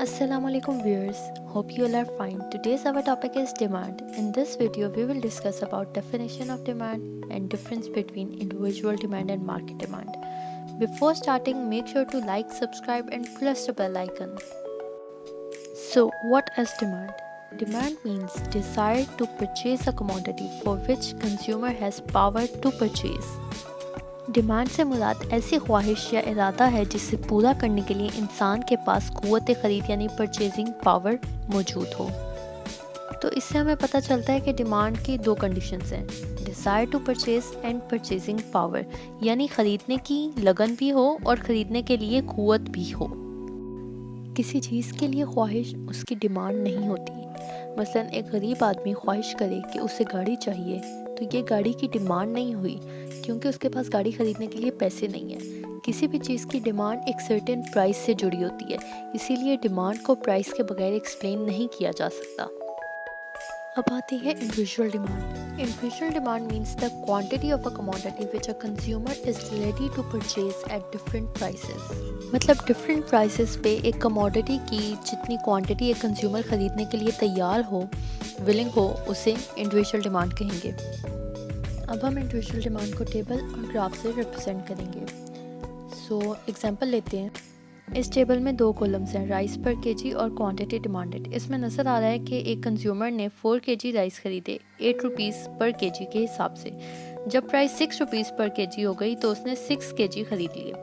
Assalamualaikum viewers, hope you all are fine. Today's our topic is demand. In this video we will discuss about definition of demand and difference between individual demand and market demand. Before starting, make sure to like, subscribe and press the bell icon. So what is demand? Demand means desire to purchase a commodity for which consumer has power to purchase. Demand से मुराद ऐसी ख्वाहिश या इरादा है जिसे पूरा करने के लिए इंसान के पास क़ुव्वत ख़रीद यानी परचेजिंग पावर मौजूद हो। तो इससे हमें पता चलता है कि डिमांड की दो कंडीशंस हैं, desire to purchase and purchasing power, यानी ख़रीदने की लगन भी हो और ख़रीदने के लिए क़ुव्वत भी हो। किसी चीज़ के लिए ख्वाहिश उसकी डिमांड नहीं होती। मसलन एक गरीब आदमी ख्वाहिश करे कि उसे गाड़ी चाहिए, तो ये गाड़ी की डिमांड नहीं हुई क्योंकि उसके पास गाड़ी ख़रीदने के लिए पैसे नहीं हैं। किसी भी चीज़ की डिमांड एक सर्टेन प्राइस से जुड़ी होती है, इसीलिए डिमांड को प्राइस के बगैर एक्सप्लेन नहीं किया जा सकता। अब आती है individual demand. Individual demand means the quantity of a commodity which a consumer is ready to purchase at different prices. मतलब डिफरेंट प्राइसेस पे एक कमोडिटी की जितनी क्वांटिटी एक कंज्यूमर ख़रीदने के लिए तैयार हो, विलिंग हो, उसे इंडिविजुअल डिमांड कहेंगे। अब हम इंडिविजुअल डिमांड को टेबल और ग्राफ से रिप्रेजेंट करेंगे। सो एग्जांपल लेते हैं। इस टेबल में दो कॉलम्स हैं, राइस पर केजी और क्वांटिटी डिमांडेड। इसमें नज़र आ रहा है कि एक कंज्यूमर ने 4 केजी राइस ख़रीदे 8 रुपीज़ पर केजी के हिसाब से। जब प्राइस 6 रुपीज़ पर केजी हो गई तो उसने 6 केजी ख़रीद लिए।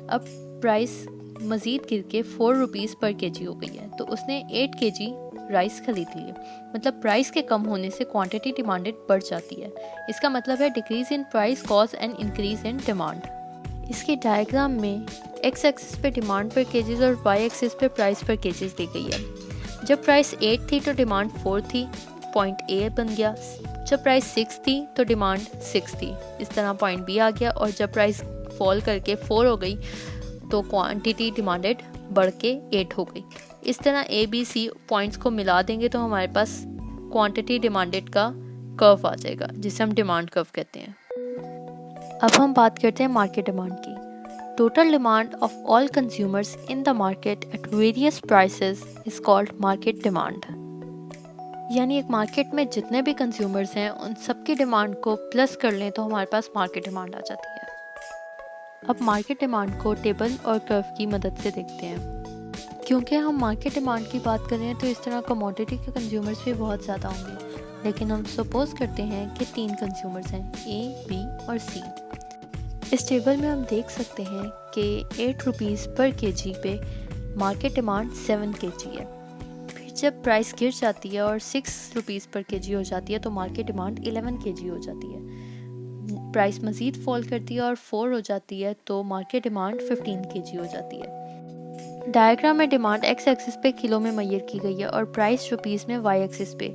अब प्राइस मज़ीद गिर के 4 रुपीज़ पर केजी हो गई है, तो उसने 8 केजी राइस खरीद लिए। मतलब प्राइस के कम होने से क्वांटिटी डिमांडेड बढ़ जाती है। इसका मतलब है decrease in price cause and increase in demand. इसके डायग्राम में एक्स एक्सिस पे डिमांड पर केजीज और वाई एक्सिस पे प्राइस पर केजीज दी गई है। जब प्राइस 8 थी तो डिमांड 4 थी, पॉइंट ए बन गया। जब प्राइस 6 थी तो डिमांड 6 थी, इस तरह पॉइंट बी आ गया। और जब प्राइस फॉल करके 4 हो गई तो क्वांटिटी डिमांडेड बढ़ के 8 हो गई। इस तरह ए बी सी पॉइंट्स को मिला देंगे तो हमारे पास क्वांटिटी डिमांडेड का कर्व आ जाएगा, जिसे हम डिमांड कर्व कहते हैं। अब हम बात करते हैं मार्केट डिमांड की। Total demand of all consumers in the market at various prices is called market demand. यानी एक मार्केट में जितने भी कंज्यूमर्स हैं उन सबकी डिमांड को प्लस कर लें तो हमारे पास मार्केट डिमांड आ जाती है। अब मार्केट डिमांड को टेबल और कर्व की मदद से देखते हैं। क्योंकि हम मार्केट डिमांड की बात कर रहे हैं तो इस तरह कमोडिटी के कंज्यूमर्स भी बहुत ज़्यादा होंगे, लेकिन हम सपोज करते हैं कि 3 कंज्यूमर्स हैं, ए, बी और सी। इस टेबल में हम देख सकते हैं कि 8 रुपीज़ पर केजी पे मार्केट डिमांड 7 केजी है। फिर जब प्राइस गिर जाती है और 6 रुपीज़ पर केजी हो जाती है तो मार्केट डिमांड 11 केजी हो जाती है। प्राइस मज़ीद फॉल करती है और 4 हो जाती है तो मार्केट डिमांड 15 केजी हो जाती है। डायग्राम में डिमांड एक्स एक्सिस पे किलो में मैयर की गई है और प्राइस रुपीज़ में वाई एक्सिस पे।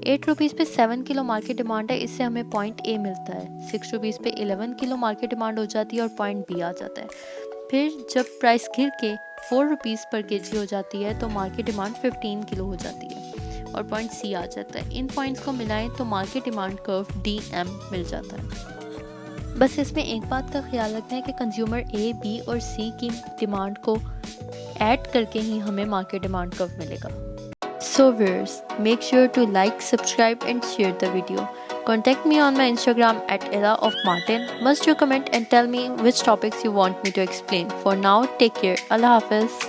8 रुपीज़ पे 7 किलो मार्केट डिमांड है, इससे हमें पॉइंट ए मिलता है। 6 रुपीज़ पे 11 किलो मार्केट डिमांड हो जाती है और पॉइंट बी आ जाता है। फिर जब प्राइस गिर के 4 रुपीज़ पर केजी हो जाती है तो मार्केट डिमांड 15 किलो हो जाती है और पॉइंट सी आ जाता है। इन पॉइंट्स को मिलाएं तो market demand curve D M मिल जाता है। बस इसमें एक बात का ख्याल रखना है कि कंज्यूमर ए, बी और सी की डिमांड को ऐड करके ही हमें मार्केट डिमांड कर्व मिलेगा। So viewers, make sure to like, subscribe and share the video. Contact me on my Instagram at era_of_martin. Must you comment and tell me which topics you want me to explain. For now, take care. Allah Hafiz.